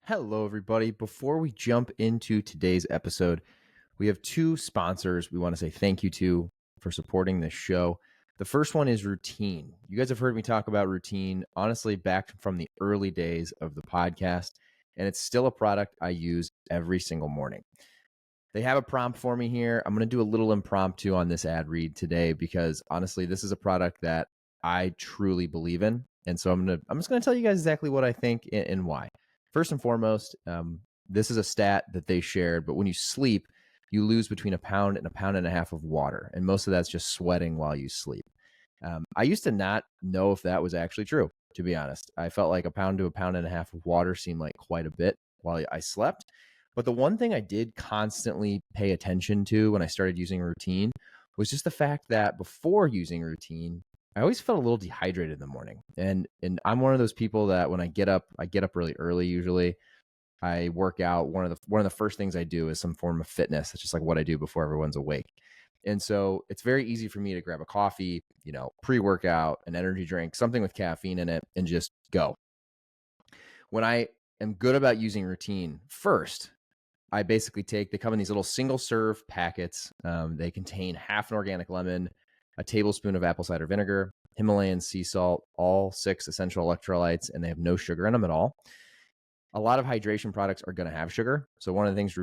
Hello, everybody. Before we jump into today's episode, we have two sponsors we want to say thank you to for supporting this show. The first one is Routine. You guys have heard me talk about Routine, honestly, back from the early days of the podcast, and it's still a product I use every single morning. They have a prompt for me here. I'm going to do a little impromptu on this ad read today because honestly, this is a product that I truly believe in. And so I'm just going to tell you guys exactly what I think and why. First and foremost, this is a stat that they shared, but when you sleep, you lose between a pound and a pound and a half of water. And most of that's just sweating while you sleep. I used to not know if that was actually true, to be honest. I felt like a pound to a pound and a half of water seemed like quite a bit while I slept. But the one thing I did constantly pay attention to when I started using Routine was just the fact that before using Routine, I always felt a little dehydrated in the morning. And I'm one of those people that when I get up really early usually. I work out. One of the first things I do is some form of fitness. It's just like what I do before everyone's awake. And so it's very easy for me to grab a coffee, pre-workout, an energy drink, something with caffeine in it, and just go. When I am good about using Routine, first, I basically they come in these little single serve packets. They contain half an organic lemon, a tablespoon of apple cider vinegar, Himalayan sea salt, all 6 essential electrolytes, and they have no sugar in them at all. A lot of hydration products are going to have sugar. So one of the things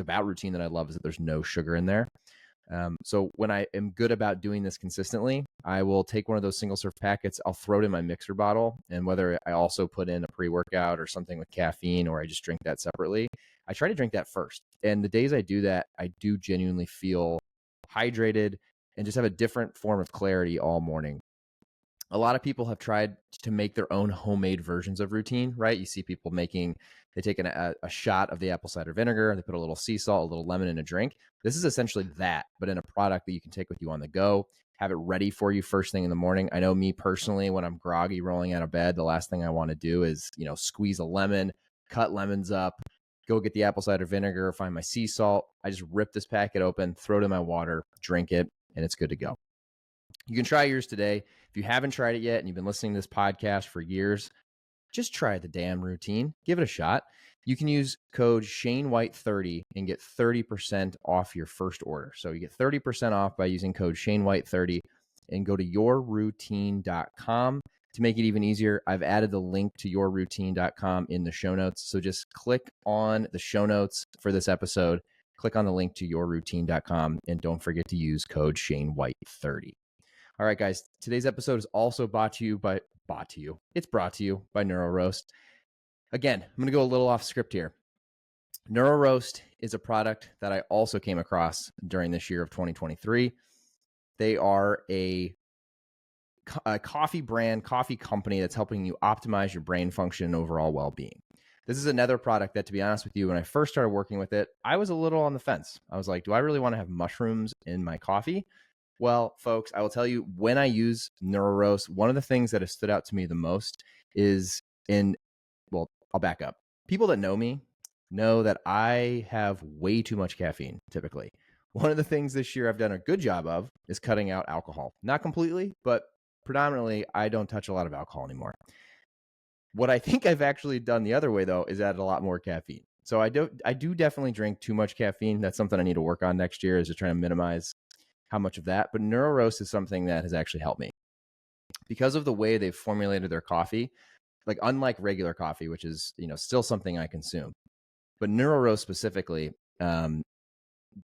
about Routine that I love is that there's no sugar in there. So when I am good about doing this consistently, I will take one of those single serve packets, I'll throw it in my mixer bottle, and whether I also put in a pre-workout or something with caffeine or I just drink that separately, I try to drink that first. And the days I do that, I do genuinely feel hydrated and just have a different form of clarity all morning. A lot of people have tried to make their own homemade versions of Routine, right? You see people they take a shot of the apple cider vinegar, they put a little sea salt, a little lemon in a drink. This is essentially that, but in a product that you can take with you on the go, have it ready for you first thing in the morning. I know me personally, when I'm groggy rolling out of bed, the last thing I want to do is, squeeze a lemon, cut lemons up, go get the apple cider vinegar, find my sea salt. I just rip this packet open, throw it in my water, drink it, and it's good to go. You can try yours today. If you haven't tried it yet and you've been listening to this podcast for years, just try the damn Routine. Give it a shot. You can use code ShaneWhite30 and get 30% off your first order. So you get 30% off by using code ShaneWhite30 and go to yourroutine.com. To make it even easier, I've added the link to yourroutine.com in the show notes. So just click on the show notes for this episode, click on the link to yourroutine.com, and don't forget to use code ShaneWhite30. All right, guys, today's episode is also brought to you by Neuro Roast. Again, I'm going to go a little off script here. Neuro Roast is a product that I also came across during this year of 2023. They are a coffee company that's helping you optimize your brain function and overall well-being. This is another product that, to be honest with you, when I first started working with it, I was a little on the fence. I was like, do I really want to have mushrooms in my coffee? Well, folks, I will tell you, when I use NeuroRoast, one of the things that has stood out to me the most is I'll back up. People that know me know that I have way too much caffeine, typically. One of the things this year I've done a good job of is cutting out alcohol. Not completely, but predominantly, I don't touch a lot of alcohol anymore. What I think I've actually done the other way, though, is add a lot more caffeine. So I do definitely drink too much caffeine. That's something I need to work on next year, is just trying to minimize how much of that. But NeuroRoast is something that has actually helped me because of the way they've formulated their coffee. Like, unlike regular coffee, which is, still something I consume, but NeuroRoast specifically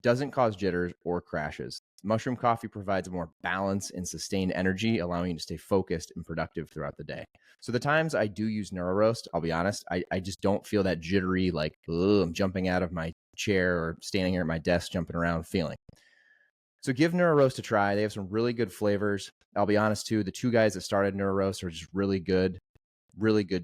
doesn't cause jitters or crashes. Mushroom coffee provides a more balance and sustained energy, allowing you to stay focused and productive throughout the day. So the times I do use NeuroRoast, I'll be honest, I just don't feel that jittery, like, I'm jumping out of my chair or standing here at my desk jumping around feeling. So give NeuroRoast a try. They have some really good flavors. I'll be honest too, the two guys that started NeuroRoast are just really good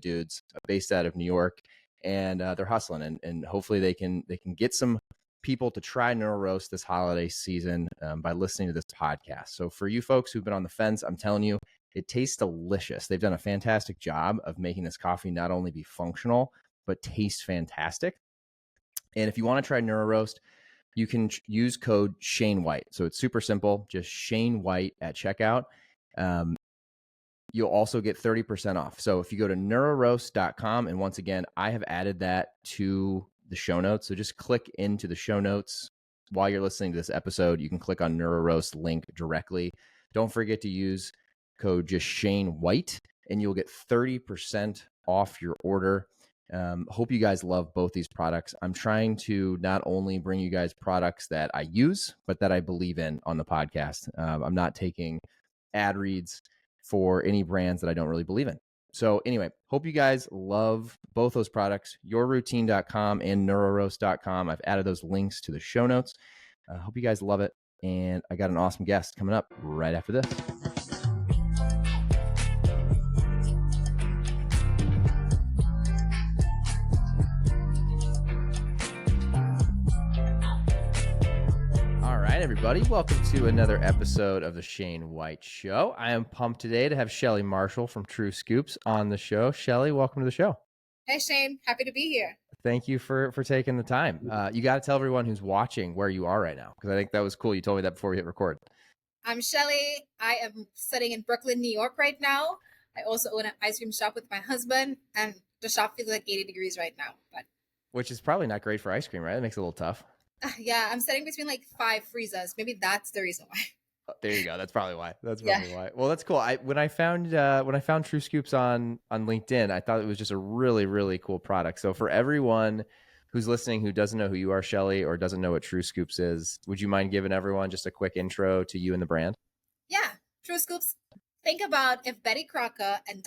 dudes based out of New York, and they're hustling, and hopefully they can get some people to try NeuroRoast this holiday season by listening to this podcast. So for you folks who've been on the fence, I'm telling you, it tastes delicious. They've done a fantastic job of making this coffee not only be functional, but taste fantastic. And if you want to try NeuroRoast, you can use code ShaneWhite. So it's super simple, just ShaneWhite at checkout. you'll also get 30% off. So if you go to neuroroast.com, and once again, I have added that to the show notes. So just click into the show notes while you're listening to this episode. You can click on NeuroRoast link directly. Don't forget to use code just Shane White, and you'll get 30% off your order. Hope you guys love both these products. I'm trying to not only bring you guys products that I use, but that I believe in on the podcast. I'm not taking ad reads for any brands that I don't really believe in. So anyway, hope you guys love both those products, yourroutine.com and neuroroast.com. I've added those links to the show notes. Hope you guys love it. And I got an awesome guest coming up right after this. Everybody, welcome to another episode of the Shane White Show. I am pumped today to have Shelly Marshall from True Scoops on the show. Shelly, welcome to the show. Hey Shane, happy to be here. Thank you for taking the time. You got to tell everyone who's watching where you are right now, because I think that was cool. You told me that before we hit record. I'm Shelly. I am sitting in Brooklyn, New York right now. I also own an ice cream shop with my husband, and the shop feels like 80 degrees right now. Which is probably not great for ice cream, right? It makes it a little tough. Yeah, I'm sitting between like 5 freezers. Maybe that's the reason why. There you go. That's probably why. Why. Well, that's cool. When I found True Scoops on LinkedIn, I thought it was just a really, really cool product. So for everyone who's listening who doesn't know who you are, Shelly, or doesn't know what True Scoops is, would you mind giving everyone just a quick intro to you and the brand? Yeah, True Scoops. Think about if Betty Crocker and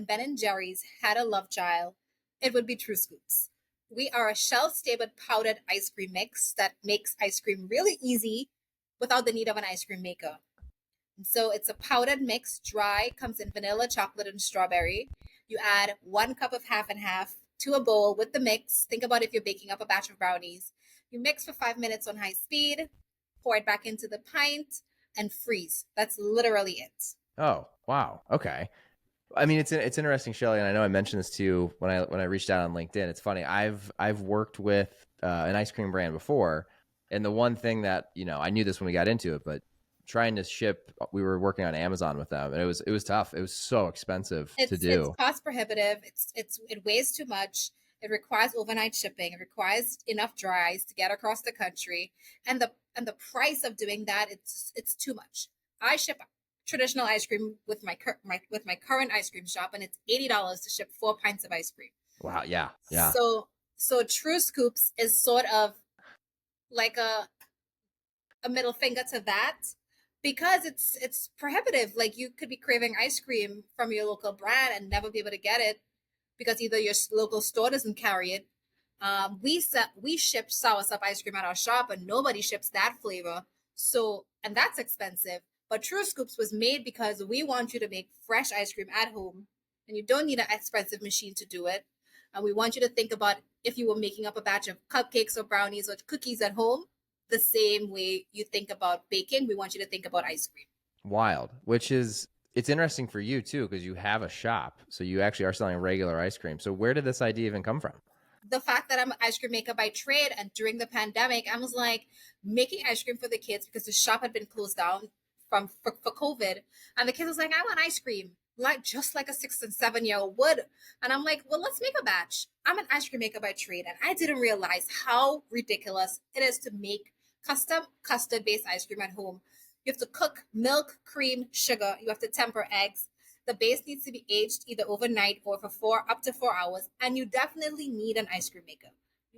Ben and Jerry's had a love child, it would be True Scoops. We are a shelf-stable powdered ice cream mix that makes ice cream really easy without the need of an ice cream maker. And so it's a powdered mix, dry, comes in vanilla, chocolate, and strawberry. You add 1 cup of half and half to a bowl with the mix. Think about if you're baking up a batch of brownies. You mix for 5 minutes on high speed, pour it back into the pint, and freeze. That's literally it. Oh, wow. Okay. I mean, it's interesting, Shelly, and I know I mentioned this to you when I reached out on LinkedIn. It's funny. I've worked with an ice cream brand before, and the one thing that, I knew this when we got into it, but trying to ship, we were working on Amazon with them, and it was tough. It was so expensive to do. It's cost prohibitive. It weighs too much. It requires overnight shipping. It requires enough dries to get across the country, and the price of doing that, it's too much. I ship traditional ice cream with my current ice cream shop, and it's $80 to ship 4 pints of ice cream. Wow, yeah. So True Scoops is sort of like a middle finger to that, because it's prohibitive. Like, you could be craving ice cream from your local brand and never be able to get it because either your local store doesn't carry it. We ship soursop ice cream at our shop, and nobody ships that flavor. And that's expensive. But True Scoops was made because we want you to make fresh ice cream at home, and you don't need an expensive machine to do it. And we want you to think about if you were making up a batch of cupcakes or brownies or cookies at home, the same way you think about baking, we want you to think about ice cream. Wild, it's interesting for you too, because you have a shop. So you actually are selling regular ice cream. So where did this idea even come from? The fact that I'm an ice cream maker by trade, and during the pandemic, I was like making ice cream for the kids because the shop had been closed down for COVID, and the kids was like, I want ice cream, just like a 6 and 7-year-old would. And I'm like, well, let's make a batch. I'm an ice cream maker by trade, and I didn't realize how ridiculous it is to make custom custard-based ice cream at home. You have to cook milk, cream, sugar. You have to temper eggs. The base needs to be aged either overnight or for up to 4 hours, and you definitely need an ice cream maker.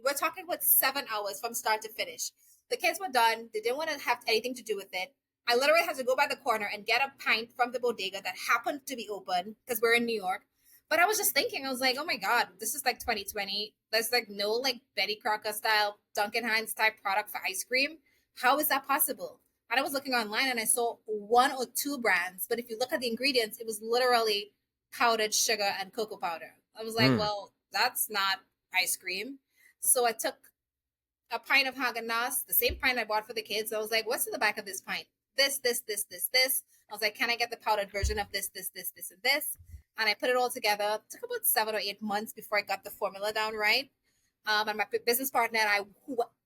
We're talking about 7 hours from start to finish. The kids were done. They didn't want to have anything to do with it. I literally had to go by the corner and get a pint from the bodega that happened to be open because we're in New York. But I was just thinking, I was like, oh my God, this is like 2020. There's like no like Betty Crocker style, Duncan Hines type product for ice cream. How is that possible? And I was looking online and I saw 1 or 2 brands. But if you look at the ingredients, it was literally powdered sugar and cocoa powder. I was like, well, that's not ice cream. So I took a pint of Haagen-Dazs, the same pint I bought for the kids. I was like, what's in the back of this pint? This. I was like, can I get the powdered version of this, and this? And I put it all together. It took about 7 or 8 months before I got the formula down right. And my business partner and I,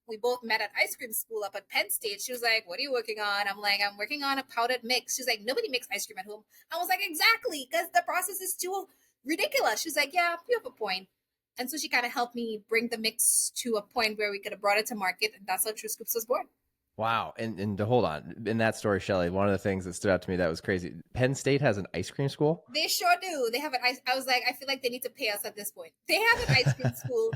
we both met at ice cream school up at Penn State. She was like, "What are you working on?" I'm like, "I'm working on a powdered mix." She's like, "Nobody makes ice cream at home." I was like, "Exactly, because the process is too ridiculous." She's like, "Yeah, you have a point." And so she kind of helped me bring the mix to a point where we could have brought it to market, and that's how True Scoops was born. Wow. And to hold on, in that story, Shelly, one of the things that stood out to me that was crazy. Penn State has an ice cream school. They sure do. They have an ice. I was like, I feel like they need to pay us at this point. They have an ice cream school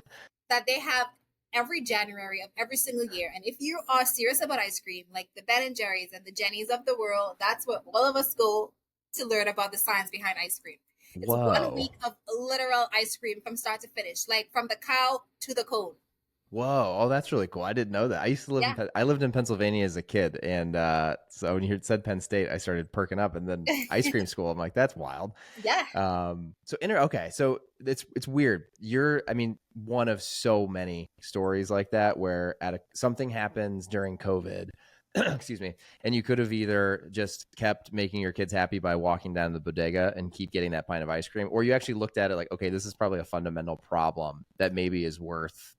that they have every January of every single year. And if you are serious about ice cream, like the Ben and Jerry's and the Jennies of the world, that's where all of us go to learn about the science behind ice cream. It's 1 week Whoa. of literal ice cream from start to finish, like from the cow to the cone. Whoa. Oh, that's really cool. I didn't know that. I used to live Yeah. I lived in Pennsylvania as a kid. And so when you said Penn State, I started perking up, and then ice cream school. I'm like, that's wild. Yeah. Okay. So it's weird. I mean, one of so many stories like that where something happens during COVID, excuse me, and you could have either just kept making your kids happy by walking down the bodega and keep getting that pint of ice cream, or you actually looked at it like, okay, this is probably a fundamental problem that maybe is worth,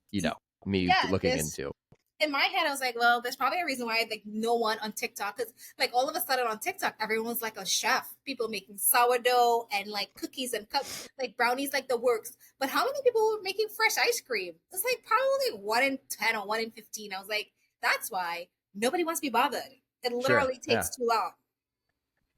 me Yeah. looking into. In my head, I was like, well, there's probably a reason why like no one on TikTok, because like all of a sudden on TikTok, everyone was like a chef, people making sourdough and like cookies and like brownies, like the works. But how many people were making fresh ice cream? It's like probably 1 in 10 or 1 in 15. I was like, that's why nobody wants to be bothered. It Sure. literally Yeah. takes too long.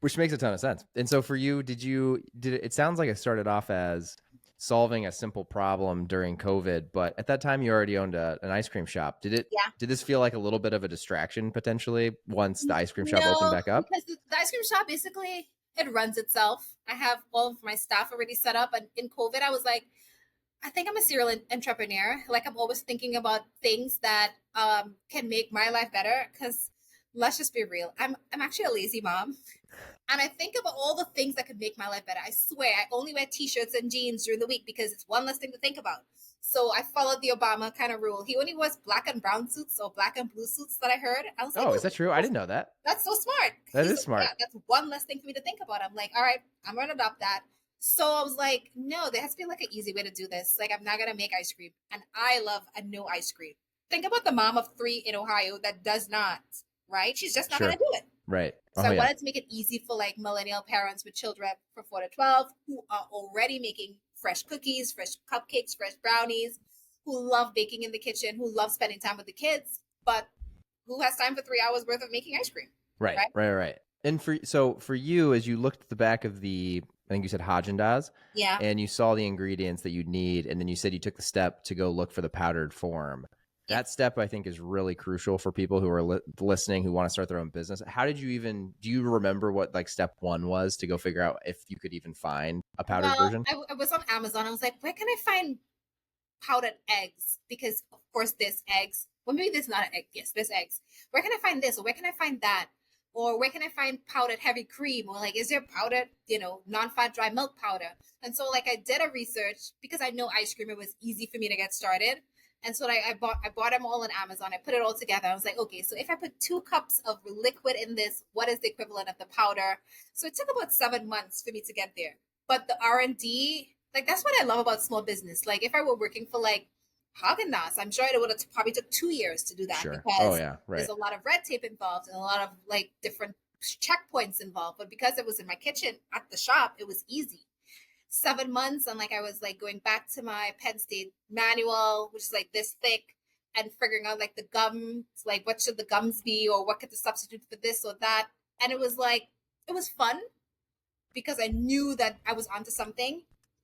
Which makes a ton of sense. And so for you, it sounds like it started off as solving a simple problem during COVID, but at that time you already owned an ice cream shop. Yeah. Did this feel like a little bit of a distraction potentially once the ice cream shop opened No, back up? because the ice cream shop basically it runs itself. I have all of my staff already set up, and in COVID, I was like, I think I'm a serial entrepreneur. Like I'm always thinking about things that can make my life better. Because let's just be real, I'm actually a lazy mom, and I think about all the things that could make my life better. I swear, I only wear t-shirts and jeans during the week because it's one less thing to think about. So I followed the Obama kind of rule. He only wears black and brown suits or black and blue suits that I heard. I was like, Oh, is oh, that true? I didn't know that. that's so smart. That He's is like, smart. yeah, that's one less thing for me to think about. I'm like, all right, I'm gonna adopt that. So I was like, no, there has to be like an easy way to do this. Like, I'm not gonna make ice cream, and I love a no ice cream. Think about the mom of 3 in Ohio that does not, right? She's just not gonna Sure. do it. Right. So Oh I yeah. wanted to make it easy for like millennial parents with children from 4 to 12 who are already making fresh cookies, fresh cupcakes, fresh brownies, who love baking in the kitchen, who love spending time with the kids, but who has time for 3 hours worth of making ice cream, Right. right? Right. And for you, as you looked at the back of I think you said Haagen-Dazs, Yeah. and you saw the ingredients that you'd need, and then you said you took the step to go look for the powdered form. Yeah. That step, I think, is really crucial for people who are listening, who want to start their own business. How did you do you remember what like step one was to go figure out if you could even find a powdered Well, version? I was on Amazon. I was like, where can I find powdered eggs? Because of course there's eggs. Well, maybe there's not an egg. Yes, there's eggs. Where can I find this? Or where can I find that? Or where can I find powdered heavy cream? Or like, is there powdered, non-fat dry milk powder? And so like I did a research because I know ice cream. It was easy for me to get started. And so like I bought them all on Amazon. I put it all together. I was like, okay, so if I put 2 cups of liquid in this, what is the equivalent of the powder? So it took about 7 months for me to get there. But the R&D, like that's what I love about small business. Like if I were working for like Haagen-Dazs, I'm sure it would have probably took 2 years to do that Sure. because Oh yeah. Right. there's a lot of red tape involved and a lot of like different checkpoints involved. But because it was in my kitchen at the shop, it was easy. 7 months, and like I was like going back to my Penn State manual, which is like this thick, and figuring out like the gums, like what should the gums be, or what could the substitute for this or that. And it was like it was fun because I knew that I was onto something.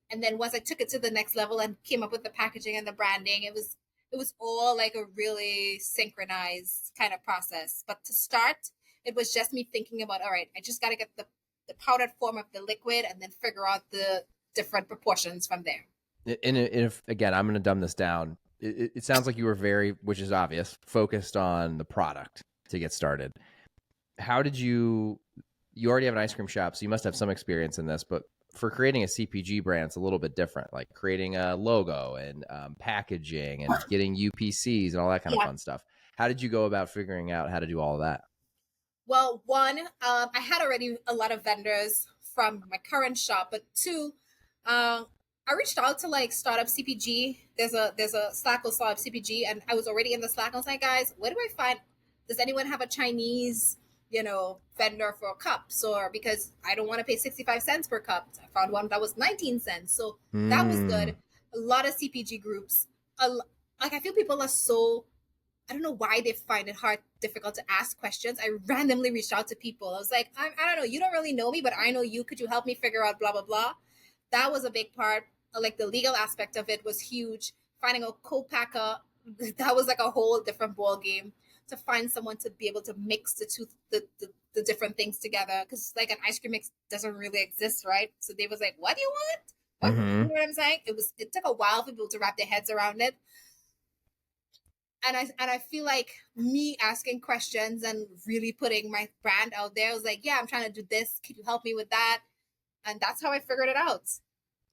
And then once I took it to the next level and came up with the packaging and the branding, it was all like a really synchronized kind of process. But to start, it was just me thinking about, all right, I just got to get the powdered form of the liquid and then figure out the different proportions from there. And if again, I'm going to dumb this down. It sounds like you were very, which is obvious, focused on the product to get started. How did you already have an ice cream shop, so you must have some experience in this, but for creating a CPG brand, it's a little bit different, like creating a logo and packaging and getting UPCs and all that kind of fun stuff. How did you go about figuring out how to do all of that? Well, one, I had already a lot of vendors from my current shop, but two, I reached out to like startup CPG. There's a Slack called startup CPG, and I was already in the Slack. I was like, guys, where do I find? Does anyone have a Chinese, vendor for cups? Or because I don't want to pay 65 cents per cup. I found one that was 19 cents, so that was good. A lot of CPG groups. Like I feel people are so. I don't know why they find it difficult to ask questions. I randomly reached out to people. I was like, I don't know, you don't really know me, but I know you. Could you help me figure out blah blah blah? That was a big part. Like the legal aspect of it was huge. Finding a co-packer, that was like a whole different ball game. To find someone to be able to mix the different things together, because like an ice cream mix doesn't really exist, right? So they was like, what do you want? What, you know what I'm saying? It took a while for people to wrap their heads around it. And I feel like me asking questions and really putting my brand out there, I was like, yeah, I'm trying to do this. Can you help me with that? And that's how I figured it out.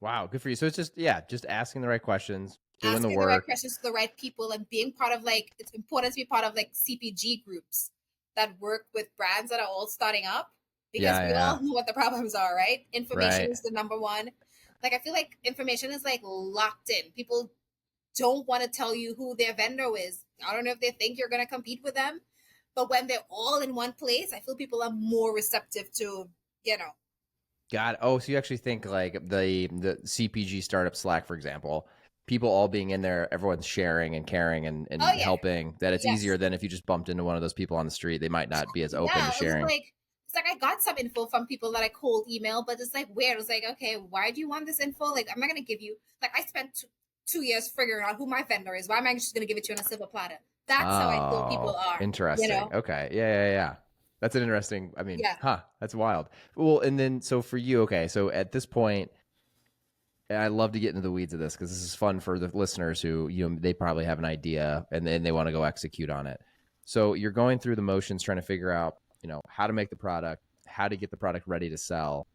Wow, good for you. So it's just asking the right questions, doing Asking the the right work. questions to the right people and being part of it's important to be part of like CPG groups that work with brands that are all starting up, because we all know what the problems are, right? Information is the number one. Like I feel like information is like locked in. People don't want to tell you who their vendor is. I don't know if they think you're going to compete with them, but when they're all in one place, I feel people are more receptive to, Got it. Oh, so you actually think like the CPG startup Slack, for example, people all being in there, everyone's sharing and caring and oh yeah, helping, that it's yes, easier than if you just bumped into one of those people on the street. They might not be as open yeah. to It was sharing. like it's like I got some info from people that I cold email, but it's like weird. It's like, okay, why do you want this info? Like, I'm not gonna give you. Like, I spent 2 years figuring out who my vendor is. Why am I just gonna give it to you on a silver platter? That's how I feel people Oh, are. interesting. Okay. Yeah. That's an interesting, I mean, Yeah. that's wild. Well, and then, so for you, okay, so at this point, and I love to get into the weeds of this because this is fun for the listeners who, they probably have an idea and then they want to go execute on it. So you're going through the motions trying to figure out, how to make the product, how to get the product ready to sell.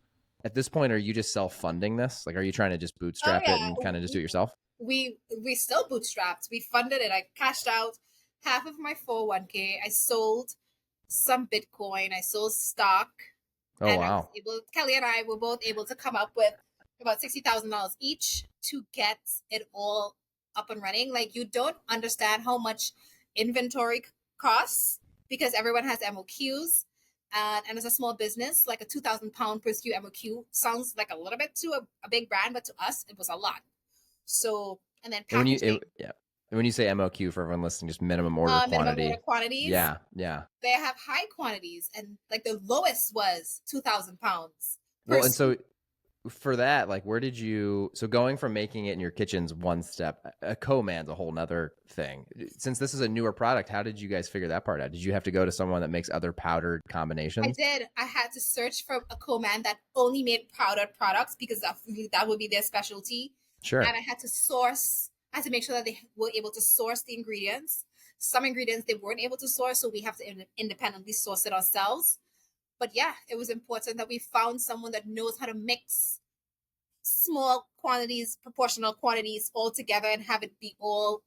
At this point, are you just self-funding this? Like, are you trying to just Oh bootstrap it yeah. and kind of just do it yourself? We still bootstrapped. We funded it. I cashed out half of my 401k. I sold some Bitcoin. I sold stock. Oh, And I was wow. Kelly and I were both able to come up with about $60,000 each to get it all up and running. Like, you don't understand how much inventory costs because everyone has MOQs. And as a small business, like a 2,000 pound per SKU MOQ sounds like a little bit to a big brand, but to us, it was a lot. So, and then And packaging. yeah. And when you say MOQ for everyone listening, just minimum order Minimum quantity. order quantities. Yeah. They have high quantities, and like the lowest was 2,000 pounds. Well, and so for that, like, so going from making it in your kitchen's one step, a co-man's a whole nother thing. Since this is a newer product, how did you guys figure that part out? Did you have to go to someone that makes other powdered combinations? I did. I had to search for a co-man that only made powdered products because that would be their specialty. Sure. And I had to make sure that they were able to source the ingredients. Some ingredients they weren't able to source, so we have to independently source it ourselves. But yeah, it was important that we found someone that knows how to mix small quantities, proportional quantities all together and have it be all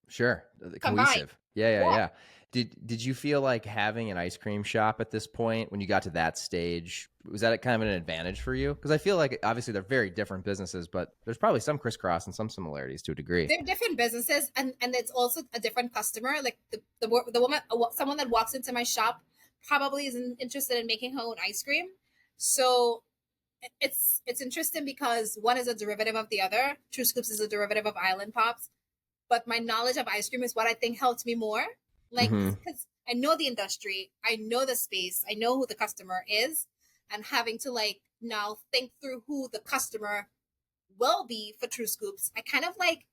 Sure. Cohesive. Yeah. Did you feel like having an ice cream shop at this point, when you got to that stage, was that kind of an advantage for you? Because I feel like obviously they're very different businesses, but there's probably some crisscross and some similarities to a degree. They're different businesses, and it's also a different customer. Like the woman, someone that walks into my shop probably isn't interested in making her own ice cream. So it's interesting because one is a derivative of the other. True Scoops is a derivative of Island Pops, but my knowledge of ice cream is what I think helped me more. Like, because I know the industry, I know the space, I know who the customer is, and having to like now think through who the customer will be for True Scoops, I kind of like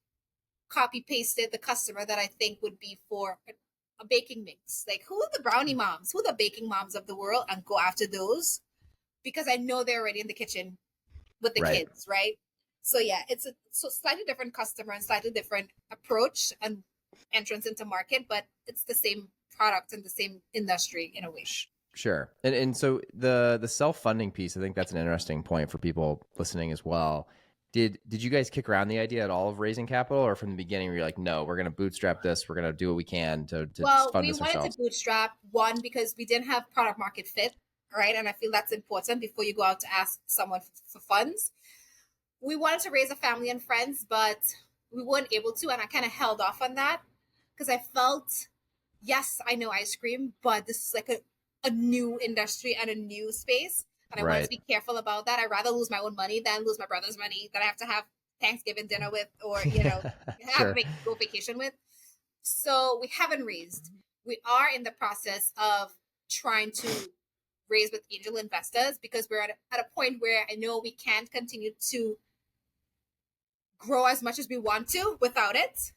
copy pasted the customer that I think would be for a baking mix. Like, who are the brownie moms? Who are the baking moms of the world? And go after those because I know they're already in the kitchen with the kids, right? So yeah, it's a slightly different customer and slightly different approach and entrance into market, but it's the same product and the same industry in a way. Sure. And so the self-funding piece, I think that's an interesting point for people listening as well. Did you guys kick around the idea at all of raising capital, or from the beginning were you like, no, we're going to bootstrap this, we're going to do what we can to fund this ourselves? Well, we wanted to bootstrap, one, because we didn't have product market fit, right? And I feel that's important before you go out to ask someone for funds. we wanted to raise a family and friends, but we weren't able to, and I kind of held off on that because I felt, yes, I know ice cream, but this is like a new industry and a new space, and I wanted to Right. be careful about that. I'd rather lose my own money than lose my brother's money that I have to have Thanksgiving dinner with, or have a Sure. go vacation with. So we haven't raised. We are in the process of trying to raise with angel investors because we're at a point where I know we can't continue to grow as much as we want to without it.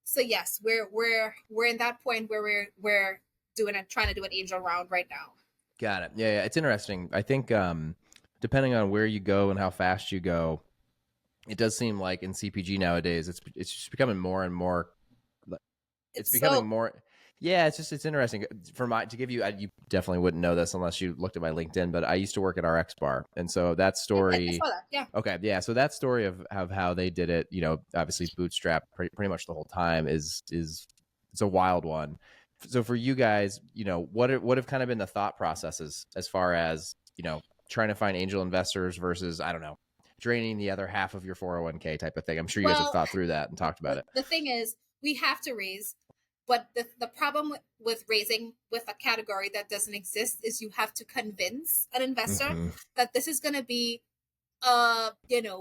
So yes, we're in that point where we're doing it, trying to do an angel round right now. Got it. Yeah, yeah, it's interesting. I think depending on where you go and how fast you go, it does seem like in CPG nowadays, it's just becoming more and more. It's It's becoming so more. Yeah, it's interesting. For my to give you, you definitely wouldn't know this unless you looked at my LinkedIn. But I used to work at RX Bar, and so that I story. saw that. Yeah. Okay, yeah. So that story of how they did it, obviously bootstrap pretty much the whole time is it's a wild one. So for you guys, what have kind of been the thought processes as far as trying to find angel investors versus I don't know, draining the other half of your 401k type of thing. I'm sure you guys have Well, thought through that and talked about it. the thing is, we have to raise, but the problem with raising with a category that doesn't exist is you have to convince an investor Hmm. that this is going to be,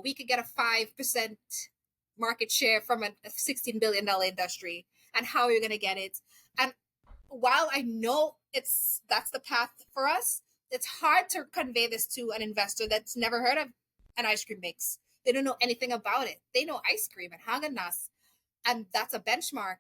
we could get a 5% market share from a $16 billion industry, and how are you going to get it? And while I know that's the path for us, it's hard to convey this to an investor that's never heard of an ice cream mix. They don't know anything about it. They know ice cream and Haagen-Dazs, and that's a benchmark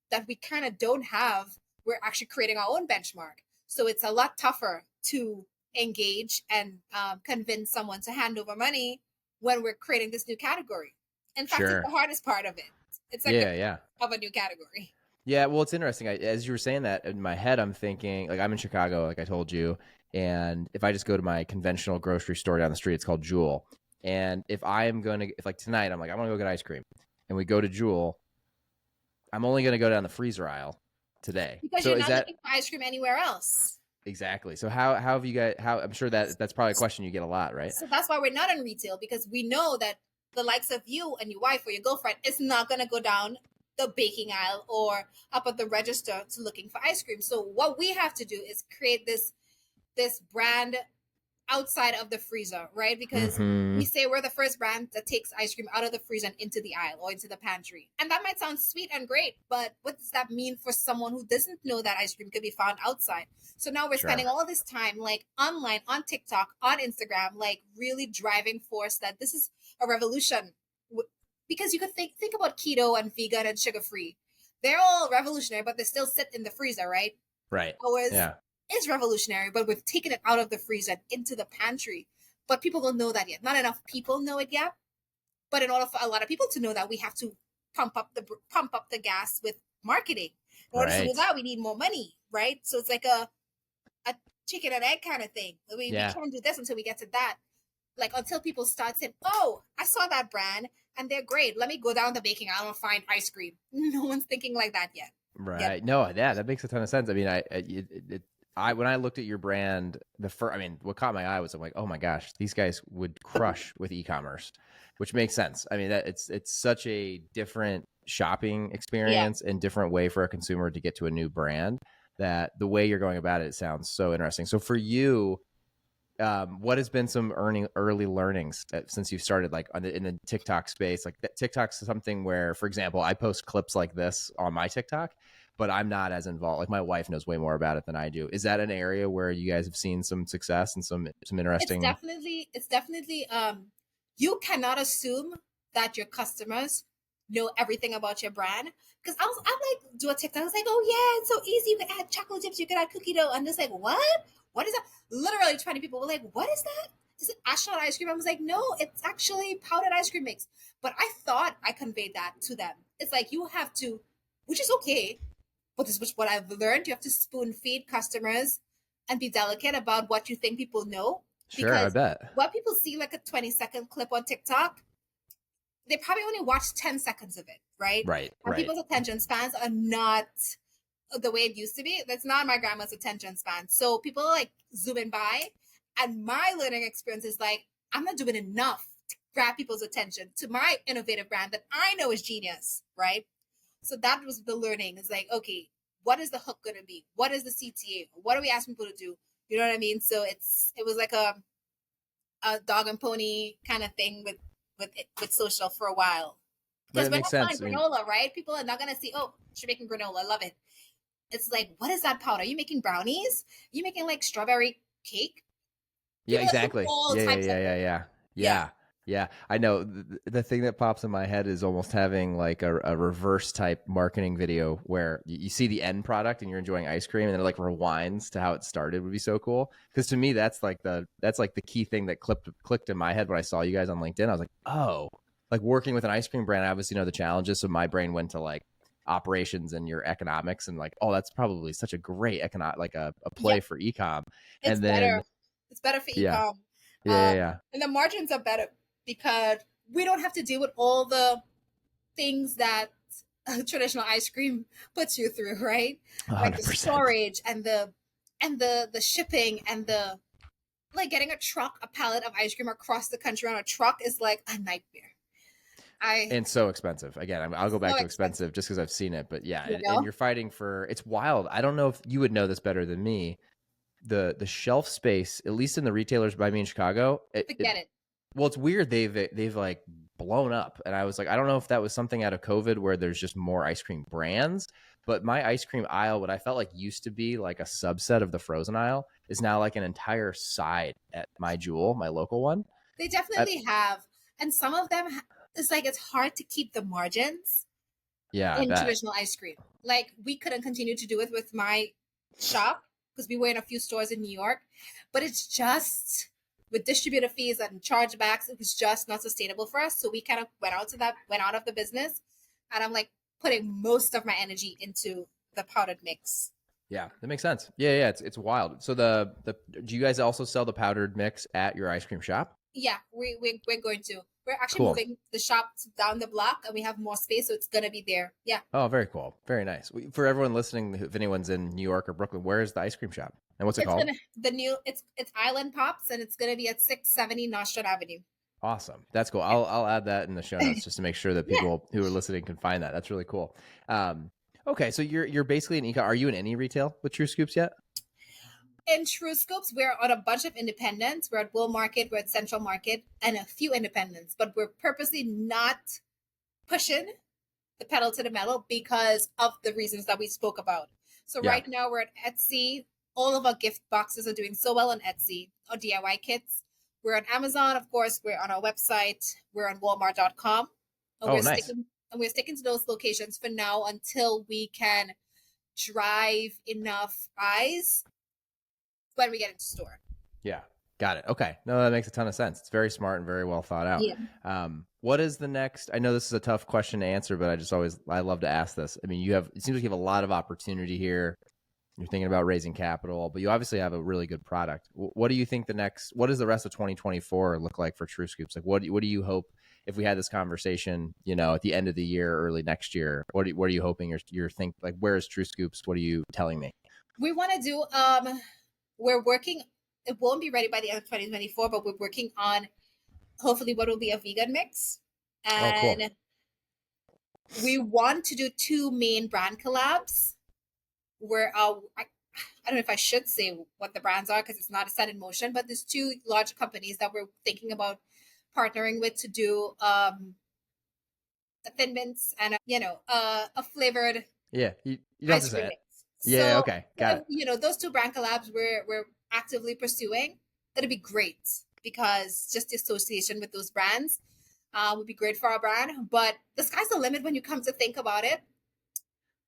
that we kind of don't have. We're actually creating our own benchmark, so it's a lot tougher to engage and convince someone to hand over money when we're creating this new category. In fact, it's the Sure. hardest part of it. It's like the Yeah, yeah. of a new category. Yeah, well, it's interesting. As you were saying that in my head, I'm thinking like I'm in Chicago, like I told you, and if I just go to my conventional grocery store down the street, it's called Jewel. And if like tonight, I'm like, I want to go get ice cream, and we go to Jewel, I'm only going to go down the freezer aisle today. Because So you're is not that looking for ice cream anywhere else. exactly? So how have you guys? How I'm sure that's probably a question you get a lot, right? So that's why we're not in retail, because we know that the likes of you and your wife or your girlfriend is not going to go down the baking aisle or up at the register to looking for ice cream. So what we have to do is create this brand outside of the freezer, right? Because Hmm. we say we're the first brand that takes ice cream out of the freezer and into the aisle or into the pantry. And that might sound sweet and great, but what does that mean for someone who doesn't know that ice cream could be found outside? So now we're spending Sure. all this time like online, on TikTok, on Instagram, like really driving force that this is a revolution. Because you could think about keto and vegan and sugar free. They're all revolutionary, but they still sit in the freezer, right? Right. Ours Yeah. is revolutionary, but we've taken it out of the freezer and into the pantry. But people don't know that yet. Not enough people know it yet. But in order for a lot of people to know that, we have to pump up the gas with marketing. In order to do Right. that, we need more money, right? So it's like a chicken and egg kind of thing. We Yeah. can't do this until we get to that. Like until people start saying, "Oh, I saw that brand and they're great. Let me go down the baking aisle and find ice cream." No one's thinking like that yet. Yep. Right. No, yeah, that makes a ton of sense. I mean, I when I looked at your brand, I mean, what caught my eye was I'm like, oh my gosh, these guys would crush with e-commerce, which makes sense. I mean, that it's such a different shopping Yeah. experience and different way for a consumer to get to a new brand that the way you're going about it sounds so interesting. So for you, what has been some early learnings since you've started like in the TikTok space? Like TikTok's something where, for example, I post clips like this on my TikTok, but I'm not as involved. Like my wife knows way more about it than I do. Is that an area where you guys have seen some success and some It's interesting? definitely you cannot assume that your customers know everything about your brand. Because I'm like do a TikTok, I was like, oh yeah, it's so easy. You can add chocolate chips, you can add cookie dough. And it's like, what? What is that? Literally 20 people were like, what is that? Is it astronaut ice cream? I was like, no, it's actually powdered ice cream mix. But I thought I conveyed that to them. It's like you have to, which is okay, but this is what I've learned. You have to spoon feed customers and be delicate about what you think people know. Sure, I Because bet. what people see like a 20-second clip on TikTok, they probably only watch 10 seconds of it, right? Right, And right. people's attention spans are not the way it used to be. That's not my grandma's attention span. So people like zooming by. And my learning experience is like, I'm not doing enough grab people's attention to my innovative brand that I know is genius, right? So that was the learning. It's like, okay, what is the hook going to be? What is the CTA? What are we asking people to do? You know what I mean? So it was like a dog and pony kind of thing with social for a while. But Because it we're makes not sense. selling granola, right? People are not going to see, oh, she's making granola. I love it. It's like, what is that powder? Are you making brownies? Are you making like strawberry cake? Yeah, People look exactly. all Yeah, yeah, types of yeah, yeah, things. yeah. Yeah. Yeah. Yeah. I know the thing that pops in my head is almost having like a reverse type marketing video where you see the end product and you're enjoying ice cream and then it like rewinds to how it started would be so cool. Because to me, that's like the key thing that clicked in my head when I saw you guys on LinkedIn. I was like, oh, like working with an ice cream brand, I obviously know the challenges. So my brain went to like operations and your economics and like, oh, that's probably such a great like a Yeah. play for ecom. It's And better. then It's better for yeah, ecom. yeah, yeah, And the margins are better because we don't have to deal with all the things that traditional ice cream puts you through, right? yeah. Like the 100%. storage and the shipping and the like getting a pallet of ice cream across the country on a truck is like a nightmare. I And so expensive. Again, I'll go so back to expensive, expensive just because I've seen it. But yeah, you and know? you're fighting for it's wild. I don't know if you would know this better than me. The shelf space, at least in the retailers by me in Chicago, Forget it. well, it's weird. They've like blown up, and I was like, I don't know if that was something out of COVID where there's just more ice cream brands. But my ice cream aisle, what I felt like used to be like a subset of the frozen aisle, is now like an entire side at my Jewel, my local one. They I, definitely have, and some of them it's like it's hard to keep the margins yeah, I in bet. traditional ice cream. Like we couldn't continue to do it with my shop because we were in a few stores in New York, but it's just with distributor fees and chargebacks, it was just not sustainable for us. So we kind of went out of the business, and I'm like putting most of my energy into the powdered mix. Yeah, that makes sense. Yeah, yeah, it's wild. So the do you guys also sell the powdered mix at your ice cream shop? Yeah, we're going to. We're actually Cool. moving the shop down the block, and we have more space, so it's gonna be there. Yeah. Oh, very cool. Very nice. For everyone listening, if anyone's in New York or Brooklyn, where is the ice cream shop? And what's it It's called? gonna the new it's Island Pops and it's gonna be at 670 Nostrand Avenue. Awesome. That's cool. Yeah. I'll add that in the show notes just to make sure that Yeah. people who are listening can find that. That's really cool. Okay, so you're basically an eco. Are you in any retail with True Scoops yet? In True Scoops, we're on a bunch of independents. We're at Wool Market, we're at Central Market, and a few independents, but we're purposely not pushing the pedal to the metal because of the reasons that we spoke about. So Yeah. right now we're at Etsy. All of our gift boxes are doing so well on Etsy, or DIY kits. We're on Amazon, of course. We're on our website. We're on Walmart.com. And Oh, nice. we're sticking to those locations for now until we can drive enough eyes when we get into store. Yeah. Got it. Okay. No, that makes a ton of sense. It's very smart and very well thought out. Yeah. What is the next? I know this is a tough question to answer, but I love to ask this. I mean, it seems like you have a lot of opportunity here. You're thinking about raising capital, but you obviously have a really good product. What do you think what does the rest of 2024 look like for True Scoops? Like, what do you hope if we had this conversation, at the end of the year, early next year, what are you hoping like, where is True Scoops? What are you telling me? We want to do, we're working, it won't be ready by the end of 2024, but we're working on hopefully what will be a vegan mix. Oh, cool. And we want to do two main brand collabs where I don't know if I should say what the brands are because it's not set in motion, but there's two large companies that we're thinking about partnering with to do Thin Mints and a flavored Yeah, you don't have to ice say cream it. mix. Yeah, So okay, got it. those two brand collabs we're actively pursuing. That'd be great because just the association with those brands would be great for our brand. But the sky's the limit when you come to think about it.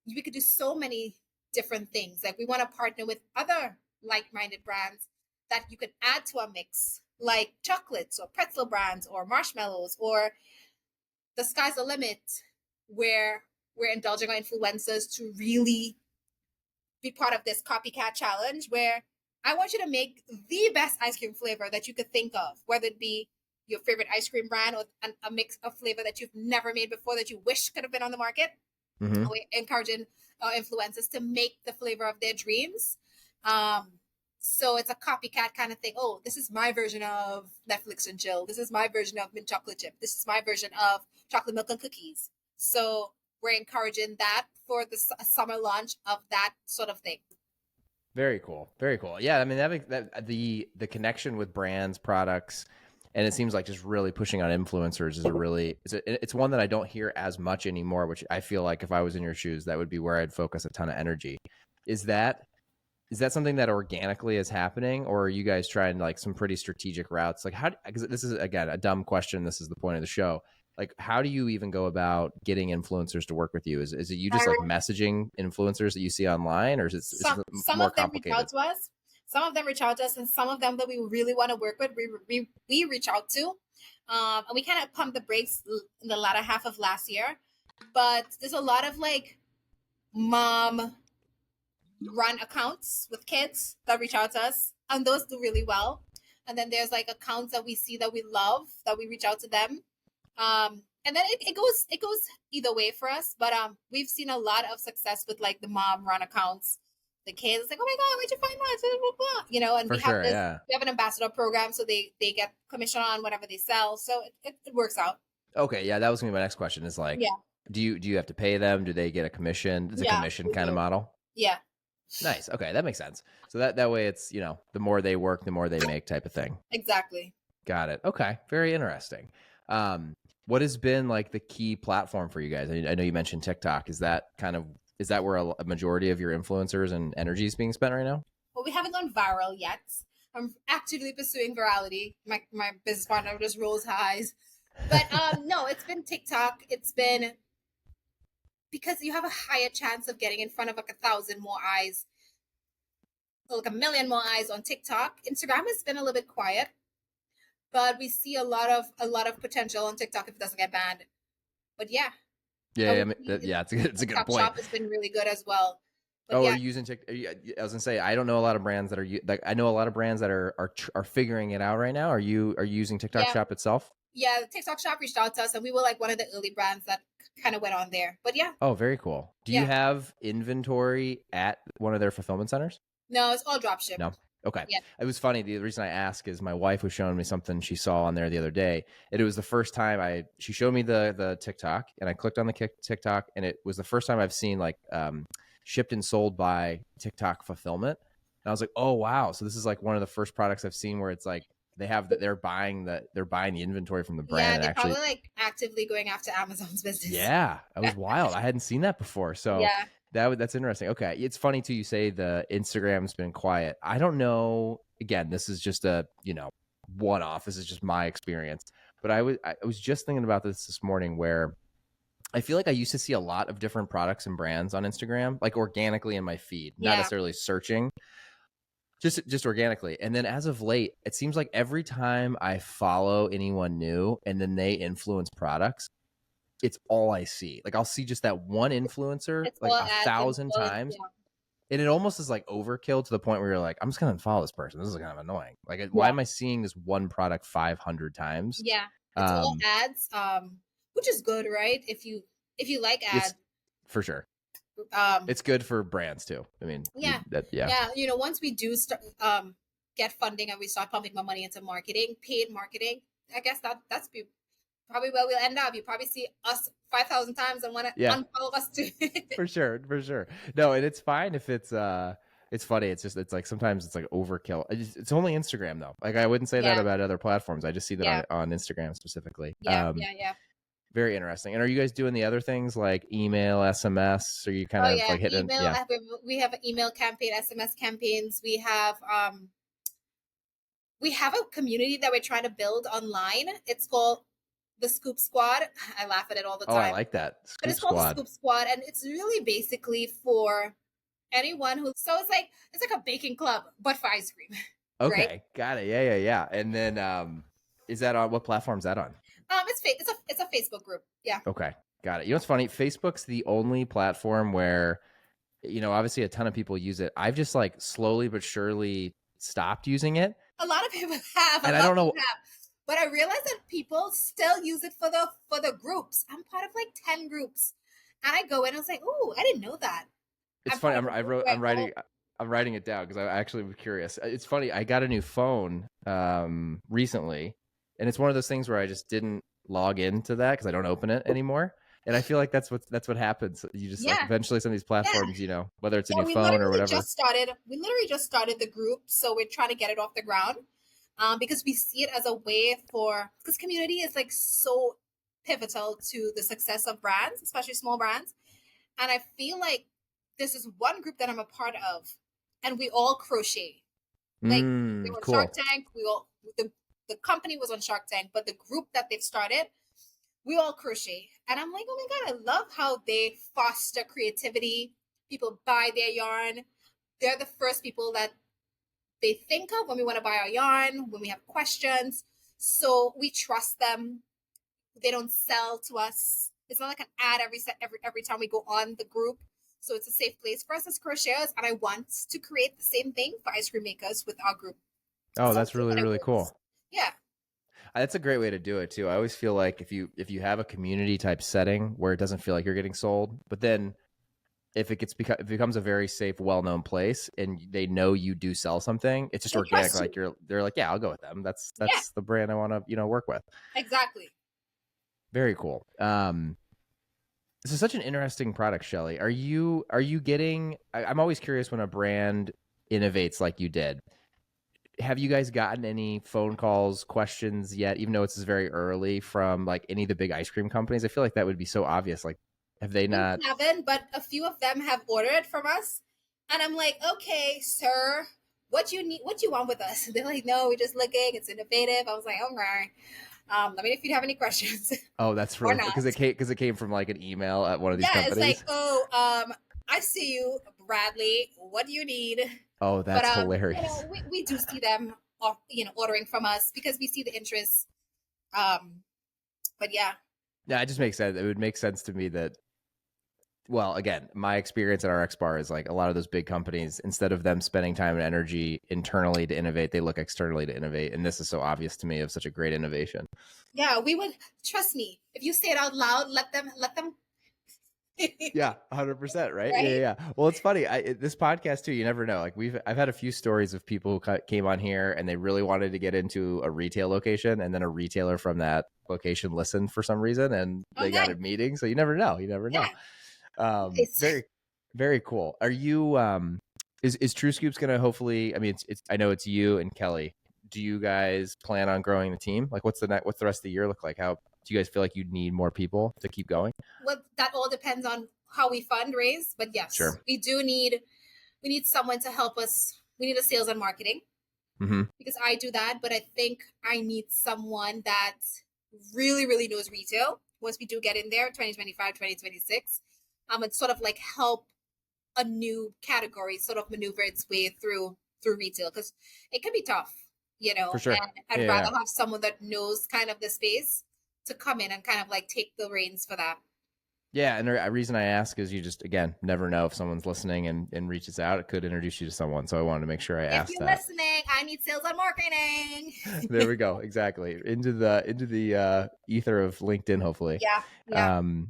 We could do so many different things. Like we want to partner with other like-minded brands that you could add to a mix, like chocolates or pretzel brands or marshmallows, or the sky's the limit where we're indulging our influencers to really be part of this copycat challenge where I want you to make the best ice cream flavor that you could think of, whether it be your favorite ice cream brand or a mix of flavor that you've never made before that you wish could have been on the market. Mm-hmm. We're encouraging our influencers to make the flavor of their dreams. Um, So it's a copycat kind of thing. Oh, this is my version of Netflix and chill. This is my version of mint chocolate chip. This is my version of chocolate milk and cookies. So we're encouraging that for the summer launch of that sort of thing. Very cool. Very cool. Yeah, I mean that the connection with brands, products, and it seems like just really pushing on influencers is a really it's one that I don't hear as much anymore, which I feel like if I was in your shoes, that would be where I'd focus a ton of energy. Is that something that organically is happening, or are you guys trying like some pretty strategic routes? Like how, because this is again a dumb question, this is the point of the show. Like how do you even go about getting influencers to work with you? Is it you just like messaging influencers that you see online, or is it some more of them complicated? reach out to us. Some of them reach out to us, and some of them that we really want to work with, we reach out to. And we kind of pumped the brakes in the latter half of last year. But there's a lot of like mom run accounts with kids that reach out to us, and those do really well. And then there's like accounts that we see that we love that we reach out to them. And then it goes either way for us. But we've seen a lot of success with like the mom run accounts. The kids like, oh my god, where'd you find that? You know, and For we have sure, this, yeah. we have an ambassador program, so they get commission on whatever they sell. So it works out. Okay, yeah, that was gonna be my next question. Is like, Yeah. do you have to pay them? Do they get a commission? It's a Yeah, commission we kind of do. model. Yeah, Nice. Okay, that makes sense. So that way, it's the more they work, the more they make, type of thing. exactly. Got it. Okay, very interesting. What has been like the key platform for you guys? I know you mentioned TikTok. Is that where a majority of your influencers and energy is being spent right now? Well, we haven't gone viral yet. I'm actively pursuing virality. My business partner just rolls highs. But no, it's been TikTok. It's been because you have a higher chance of getting in front of like 1,000 more eyes, or like 1,000,000 more eyes on TikTok. Instagram has been a little bit quiet, but we see a lot of potential on TikTok if it doesn't get banned. But yeah, Yeah, I mean, it's a good TikTok point. Shop has been really good as well. But Oh, yeah, are you using TikTok? I was gonna say I don't know a lot of brands that are like I know a lot of brands that are figuring it out right now. Are you using TikTok yeah, Shop itself? yeah. The TikTok Shop reached out to us, and we were like one of the early brands that kind of went on there. But yeah, Oh, very cool. Do you yeah. have inventory at one of their fulfillment centers? No, it's all drop ship. No. Okay. Yeah. It was funny. The reason I ask is my wife was showing me something she saw on there the other day. And it was the first time she showed me the TikTok, and I clicked on the TikTok, and it was the first time I've seen like shipped and sold by TikTok fulfillment. And I was like, oh wow. So this is like one of the first products I've seen where it's like they're buying the inventory from the brand. Yeah, And they're actually, probably like actively going after Amazon's business. yeah, that was wild. I hadn't seen that before. So Yeah. that's interesting. Okay. It's funny too. You say the Instagram's been quiet. I don't know. Again, this is just a, one off. This is just my experience. But I was just thinking about this morning where I feel like I used to see a lot of different products and brands on Instagram, like organically in my feed, not Yeah. necessarily searching, just organically. And then as of late, it seems like every time I follow anyone new and then they influence products, it's all I see. Like I'll see just that one influencer It's like all a ads and 1,000 all, times. yeah. And it almost is like overkill to the point where you're like, I'm just going to unfollow this person. This is kind of annoying. Like, why am I seeing this one product 500 times? Yeah. It's all ads, which is good, right? If you like ads, for sure. um, It's good for brands too. I mean, yeah. yeah. Yeah. Once we do start, get funding and we start pumping more money into marketing, paid marketing, I guess that's probably where we'll end up. You probably see us 5,000 times and want to unfollow us too. For sure. No, and it's fine if it's funny. It's like sometimes it's like overkill. It's only Instagram though. Like I wouldn't say that about other platforms. I just see that on Instagram specifically. Yeah. Very interesting. And are you guys doing the other things like email, SMS? Are you kind of like hitting? Email, Yeah. We have an email campaign, SMS campaigns. We have a community that we're trying to build online. It's called the Scoop Squad. I laugh at it all the time. Oh, I like that. But it's called the Scoop Squad, and it's really basically for anyone who. So it's like a baking club, but for ice cream. Okay, right? Got it. Yeah. And then, is that on what platform is that on? It's a Facebook group. Yeah. Okay, got it. You know what's funny? Facebook's the only platform where, obviously a ton of people use it. I've just like slowly but surely stopped using it. A lot of people have, and I don't know. But I realize that people still use it for the groups. I'm part of like 10 groups, and I go in and I was like, "Oh, I didn't know that." It's funny. I'm I'm writing it down because I actually was curious. It's funny. I got a new phone recently, and it's one of those things where I just didn't log into that because I don't open it anymore. And I feel like that's what happens. You just like Yeah, eventually some of these yeah, platforms, whether it's a yeah. new phone or whatever. We literally just started the group, so we're trying to get it off the ground. Because we see it as a way because community is like so pivotal to the success of brands, especially small brands. And I feel like this is one group that I'm a part of, and we all crochet. Like they were on Shark Cool. Tank. The company was on Shark Tank, but the group that they've started, we all crochet. And I'm like, oh my God, I love how they foster creativity. People buy their yarn. They're the first people that they think of when we want to buy our yarn, when we have questions. So we trust them. They don't sell to us. It's not like an ad every time we go on the group. So it's a safe place for us as crocheters. And I want to create the same thing for ice cream makers with our group. Oh, So that's hopefully really, when it really works. cool. Yeah. That's a great way to do it too. I always feel like if you have a community type setting where it doesn't feel like you're getting sold, but then if it becomes a very safe, well known place, and they know you do sell something, it's just They organic. trust Like you. they're like, yeah, I'll go with them. Yeah, That's the brand I want to work with. exactly. Very cool. This is such an interesting product, Shelly. Are you getting? I'm always curious when a brand innovates like you did. Have you guys gotten any phone calls, questions yet, even though it's very early from like any of the big ice cream companies? I feel like that would be so obvious. Like, have they We not? haven't, but a few of them have ordered from us. And I'm like, okay, sir, what you need, what you want with us? They're like, no, we're just looking. It's innovative. I was like, all right. Let me know if you have any questions Oh, that's or really not. because it came from like an email at one of these Yeah, it's like, companies. oh, I see you, Bradley. What do you need? Oh, But that's hilarious. we do see them, ordering from us because we see the interest. Um, but yeah, Yeah, it just makes sense. It would make sense to me that, well, again, my experience at RX Bar is like a lot of those big companies, instead of them spending time and energy internally to innovate, they look externally to innovate. And this is so obvious to me of such a great innovation. yeah, we would trust me. If you say it out loud, let them, Yeah, 100%. Right. Yeah, right? yeah. Well, it's funny. This podcast too, you never know. Like I've had a few stories of people who came on here and they really wanted to get into a retail location, and then a retailer from that location listened for some reason and Oh, they got nice. a meeting. So you never know. You never know. Yeah, nice. Very, very cool. Are you, is True Scoops going to hopefully, I mean, I know it's you and Kelly. Do you guys plan on growing the team? Like what's the rest of the year look like? How do you guys feel like you need more people to keep going? Well, that all depends on how we fundraise. But yes, Sure. we need someone to help us. We need a sales and marketing Mm-hmm. because I do that, but I think I need someone that really, really knows retail once we do get in there, 2025, 2026. And sort of like help a new category sort of maneuver its way through retail because it can be tough, For sure. and I'd Yeah, yeah. rather have someone that knows kind of the space to come in and kind of like take the reins for that. Yeah, and the reason I ask is you just again never know if someone's listening and reaches out. It could introduce you to someone, so I wanted to make sure I If asked you're that. listening, I need sales and marketing. There we go. Exactly into the ether of LinkedIn. Hopefully, Yeah, yeah. um,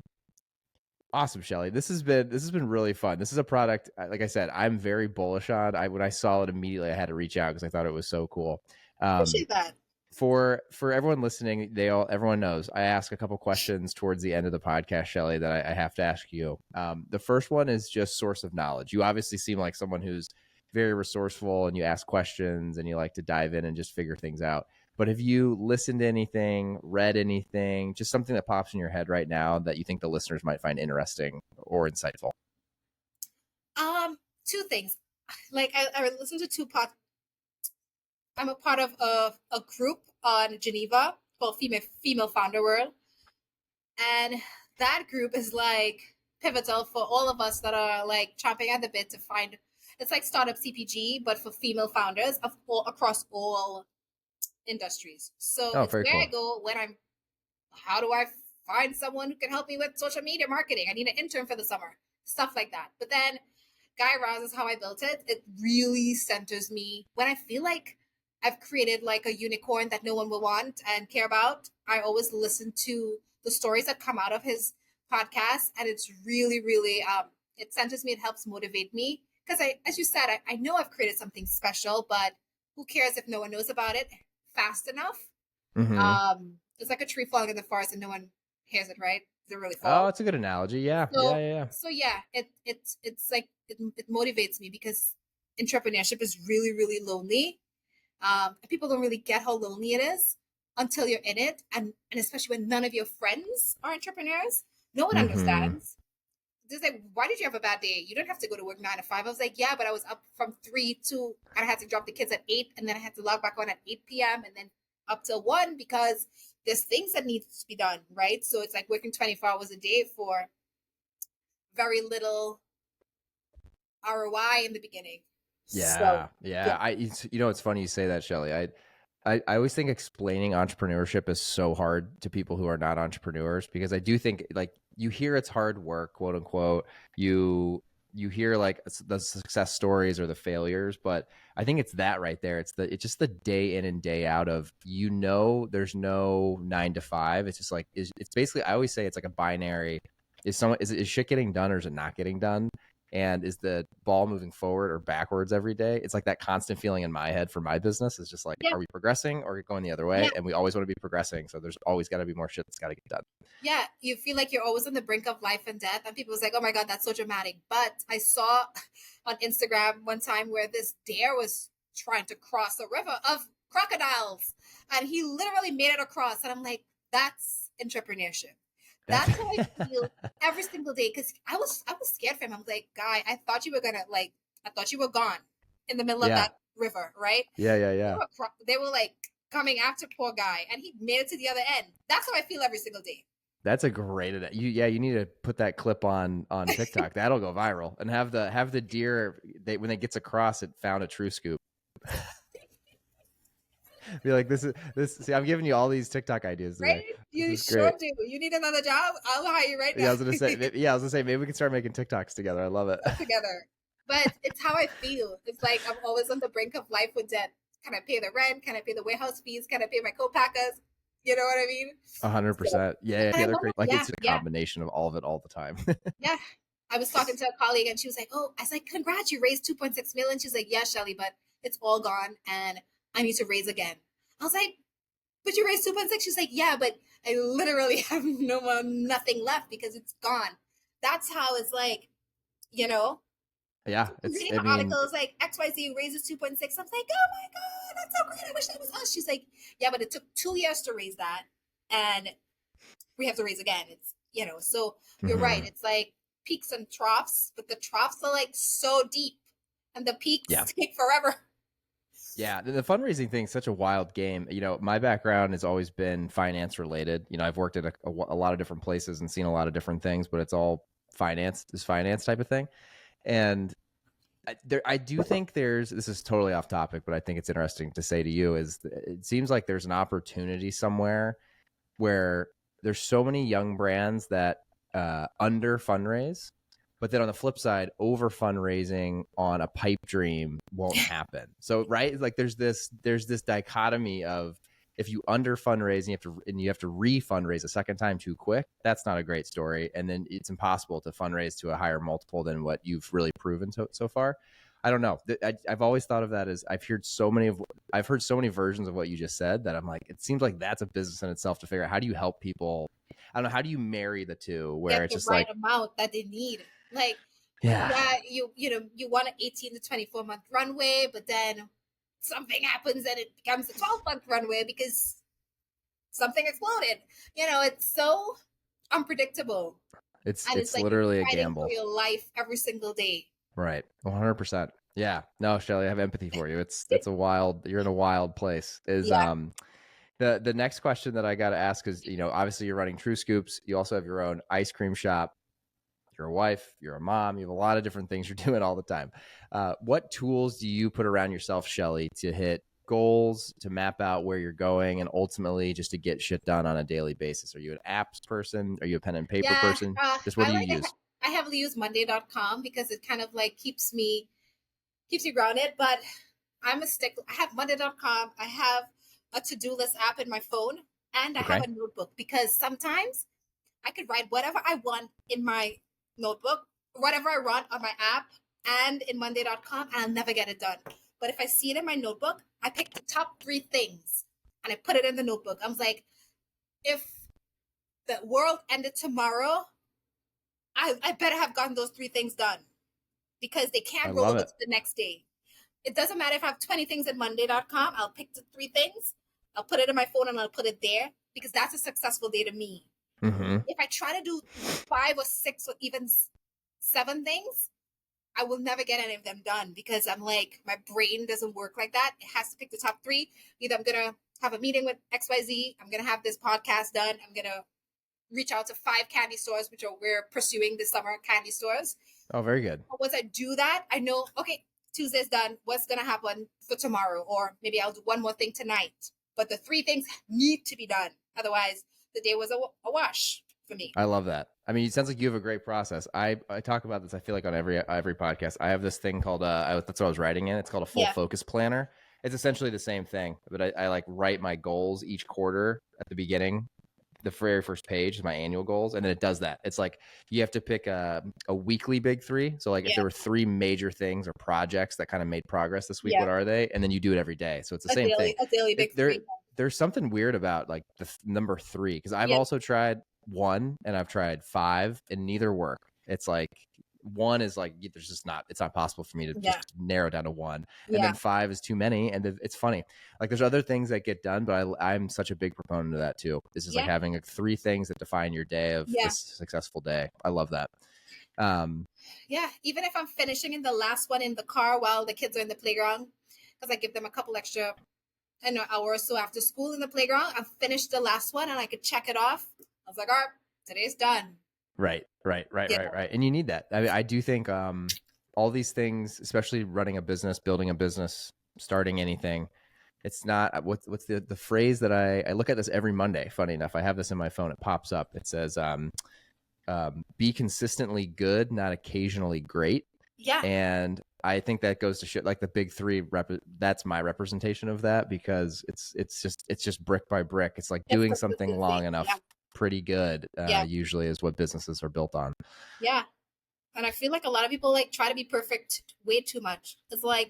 awesome, Shelly. This has been really fun. This is a product, like I said, I'm very bullish on. When I saw it immediately, I had to reach out because I thought it was so cool. Um, Appreciate that. for everyone listening, everyone knows I ask a couple questions towards the end of the podcast, Shelly, that I have to ask you. The first one is just source of knowledge. You obviously seem like someone who's very resourceful and you ask questions and you like to dive in and just figure things out. But have you listened to anything, read anything, just something that pops in your head right now that you think the listeners might find interesting or insightful? Two things. Like I listened to two pod. I'm a part of a group on Geneva called Female Founder World, and that group is like pivotal for all of us that are like chomping at the bit to find. It's like startup CPG, but for female founders across all industries. So Oh, it's very where I cool. go when I'm. How do I find someone who can help me with social media marketing? I need an intern for the summer, stuff like that. But then Guy Raz is how I built it. It really centers me when I feel like I've created like a unicorn that no one will want and care about. I always listen to the stories that come out of his podcast, and it's really, really it centers me. It helps motivate me because as you said, I know I've created something special, but who cares if no one knows about it fast enough? Mm-hmm. It's like a tree falling in the forest and no one hears it, right? Does it really Oh, fall? it's a good analogy. Yeah, yeah, So, yeah, yeah. so yeah, it's like it motivates me because entrepreneurship is really, really lonely. People don't really get how lonely it is until you're in it, and especially when none of your friends are entrepreneurs, no one Mm-hmm. understands. Just like, why did you have a bad day? You don't have to go to work 9 to 5. I was like, yeah, but I was up from 3 to, and I had to drop the kids at 8, and then I had to log back on at 8 p.m. and then up till 1 because there's things that needs to be done, right? So it's like working 24 hours a day for very little ROI in the beginning. So Yeah, yeah. yeah, It's funny you say that, Shelly. I always think explaining entrepreneurship is so hard to people who are not entrepreneurs because I do think like you hear it's hard work, quote unquote. You hear like the success stories or the failures, but I think it's that right there. It's just the day in and day out of there's no 9 to 5. It's just like it's basically I always say it's like a binary. Is shit getting done or is it not getting done? And is the ball moving forward or backwards every day? It's like that constant feeling in my head for my business is just like, yeah, are we progressing or going the other yeah, way? And we always want to be progressing. So there's always got to be more shit that's got to get done. yeah. You feel like you're always on the brink of life and death, and people was like, "Oh my god, that's so dramatic." But I saw on Instagram one time where this deer was trying to cross a river of crocodiles, and he literally made it across. And I'm like, "That's entrepreneurship." That's That's how I feel every single day because I was scared for him. I was like, "Guy, I thought you were gonna like, I thought you were gone in the middle of yeah, that river, right?" yeah, yeah, They yeah. were, they were like coming after poor guy, and he made it to the other end. That's how I feel every single day. That's a great you need to put that clip on TikTok. That'll go viral and have the deer when it gets across it found a true scoop. Be like this see I'm giving you all these TikTok ideas Right? today. This You is sure great. do. You need another job? I'll hire you right Yeah, now. I was gonna say maybe we can start making TikToks together. I love it. Together. But it's how I feel. It's like I'm always on the brink of life with debt. Can I pay the rent? Can I pay the warehouse fees? Can I pay my co-packers? You know what I mean? So, 100%. Yeah, and I together love great. it. Like Yeah, it's a yeah, combination of all of it all the time. yeah. I was talking to a colleague and she was like, "Oh," I was like, "Congrats, you raised 2.6 million." She's like, "Yeah, Shelly, but it's all gone and I need to raise again." I was like, "But you raised 2.6." She's like, "Yeah, but I literally have nothing left because it's gone." That's how it's like, you know, Yeah, I'm it's reading I her mean, articles like XYZ raises 2.6. I was like, "Oh my God, that's so great. I wish that was us." She's like, "Yeah, but it took 2 years to raise that. And we have to raise again." So you're right. mhm. It's like peaks and troughs, but the troughs are like so deep and the peaks Yeah. take forever. Yeah, the fundraising thing is such a wild game. My background has always been finance related. I've worked at a lot of different places and seen a lot of different things, but it's all finance type of thing. And I do think this is totally off topic, but I think it's interesting to say to you is it seems like there's an opportunity somewhere where there's so many young brands that under fundraise, but then on the flip side, over fundraising on a pipe dream won't happen. So right, like there's this dichotomy of if you under fundraise and you have to re-fundraise a second time too quick, that's not a great story. And then it's impossible to fundraise to a higher multiple than what you've really proven so far. I don't know. I've always thought of that as I've heard so many versions of what you just said that I'm like, it seems like that's a business in itself to figure out how do you help people. I don't know. How do you marry the two where Get it's the just right like, amount that they need. Like, yeah, yeah, you want an 18 to 24 month runway, but then something happens and it becomes a 12-month runway because something exploded. It's so unpredictable. And it's it's like you're literally a fighting for gamble. your life every single day. Right. 100%. Yeah. No, Shelly, I have empathy for you. You're in a wild place. Is Yeah, the next question that I got to ask is, obviously you're running True Scoops. You also have your own ice cream shop. You're a wife, you're a mom, you have a lot of different things you're doing all the time. What tools do you put around yourself, Shelly, to hit goals, to map out where you're going, and ultimately just to get shit done on a daily basis? Are you an apps person? Are you a pen and paper yeah. person? Just what I do you like use? I heavily use Monday.com because it kind of like keeps me grounded. But I'm a stickler. I have Monday.com. I have a to-do list app in my phone, and I have Okay. a notebook because sometimes I could write whatever I want in my notebook, whatever I want on my app, and in Monday.com, I'll never get it done. But if I see it in my notebook, I pick the top 3 things and I put it in the notebook. I was like, if the world ended tomorrow, I better have gotten those 3 things done because they can't roll over to the next day. It doesn't matter if I have 20 things in Monday.com. I'll pick the 3 things. I'll put it in my phone and I'll put it there because that's a successful day to me. Mm-hmm. If I try to do 5 or 6 or even 7 things, I will never get any of them done because I'm like, my brain doesn't work like that. It has to pick the top 3. Either I'm going to have a meeting with XYZ. I'm going to have this podcast done. I'm going to reach out to 5 candy stores, which we're pursuing this summer, candy stores. Oh, very good. Once I do that, I know, okay, Tuesday's done. What's going to happen for tomorrow? Or maybe I'll do one more thing tonight. But the 3 things need to be done. Otherwise, the day was a wash for me. I love that. I mean, it sounds like you have a great process. I talk about this, I feel like, on every podcast. I have this thing called, that's what I was writing in. It's called a full focus planner. It's essentially the same thing, but I like write my goals each quarter at the beginning. The very first page is my annual goals, and then it does that. It's like you have to pick a weekly big 3. So like if there were 3 major things or projects that kind of made progress this week, what are they? And then you do it every day. So it's the same thing. A daily big 3. There's something weird about like the number 3, because I've also tried 1 and I've tried 5 and neither work. It's like 1 is like, there's just not, it's not possible for me to just narrow down to 1. And then 5 is too many. And it's funny. Like there's other things that get done, but I'm such a big proponent of that too. This is like having 3 things that define your day of this successful day. I love that. Even if I'm finishing in the last one in the car while the kids are in the playground, because I give them a couple extra an hour or so after school in the playground, I've finished the last one and I could check it off. I was like, all right, today's done. Right. And you need that. I mean, I do think all these things, especially running a business, building a business, starting anything, it's not what's the phrase that I look at this every Monday. Funny enough, I have this in my phone. It pops up. It says, be consistently good, not occasionally great. Yeah. And I think that goes to shit like the big 3. That's my representation of that, because it's just brick by brick. It's like doing something long enough. Pretty good usually is what businesses are built on. And I feel like a lot of people like try to be perfect way too much. It's like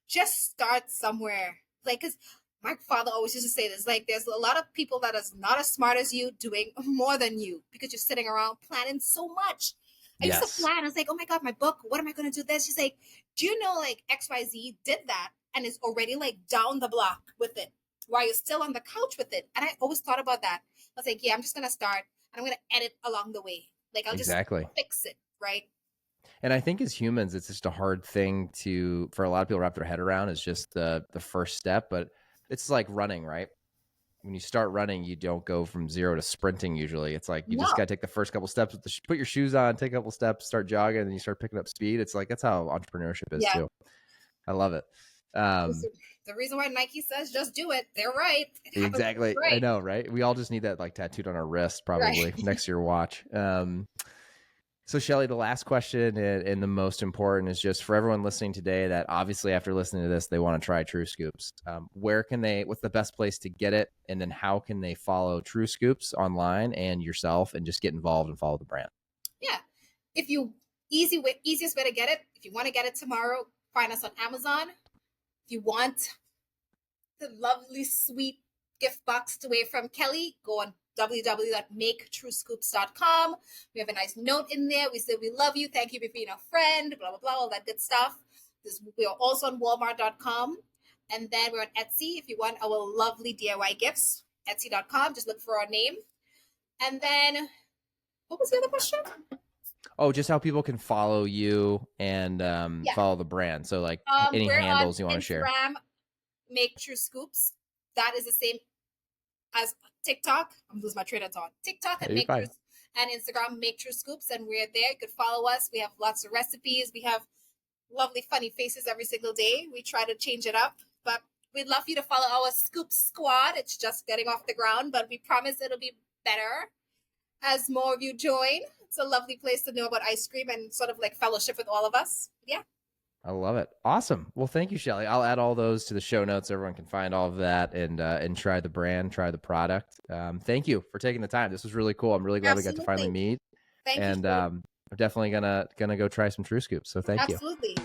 just start somewhere. Like, because my father always used to say this, like there's a lot of people that is not as smart as you doing more than you because you're sitting around planning so much. I used to plan. I was like, oh my God, my book, what am I going to do this? She's like, do you know like XYZ did that and is already like down the block with it while you're still on the couch with it? And I always thought about that. I was like, I'm just going to start and I'm going to edit along the way. Like I'll just fix it. Right. And I think as humans, it's just a hard thing for a lot of people to wrap their head around, is just the first step. But it's like running, right? When you start running, you don't go from 0 to sprinting. Usually it's like, you just got to take the first couple steps, put your shoes on, take a couple steps, start jogging, and you start picking up speed. It's like, that's how entrepreneurship is too. I love it. The reason why Nike says just do it, they're right. Exactly. Right. I know, right? We all just need that like tattooed on our wrist, probably next to your watch. So Shelly, the last question and the most important is just for everyone listening today that obviously after listening to this, they want to try True Scoops. What's the best place to get it? And then how can they follow True Scoops online and yourself and just get involved and follow the brand? Yeah. Easiest way to get it. If you want to get it tomorrow, find us on Amazon. If you want the lovely, sweet gift box away from Kelly, go on www.maketruescoops.com. We have a nice note in there. We say we love you. Thank you for being a friend, blah, blah, blah, all that good stuff. We are also on walmart.com. And then we're on Etsy. If you want our lovely DIY gifts, etsy.com. Just look for our name. And then, what was the other question? Oh, just how people can follow you and follow the brand. So like any handles you want to share. Instagram, Make True Scoops. That is the same as TikTok. I'm losing my train of thought. TikTok and and Instagram, Make True Scoops, and we're there. You could follow us. We have lots of recipes. We have lovely, funny faces every single day. We try to change it up, but we'd love you to follow our Scoop Squad. It's just getting off the ground, but we promise it'll be better as more of you join. It's a lovely place to know about ice cream and sort of like fellowship with all of us. Yeah. I love it. Awesome. Well, thank you, Shelly. I'll add all those to the show notes. Everyone can find all of that and try the brand, try the product. Thank you for taking the time. This was really cool. I'm really glad we got to finally meet. Thank you. I definitely gonna go try some True Scoops. So thank you. Absolutely.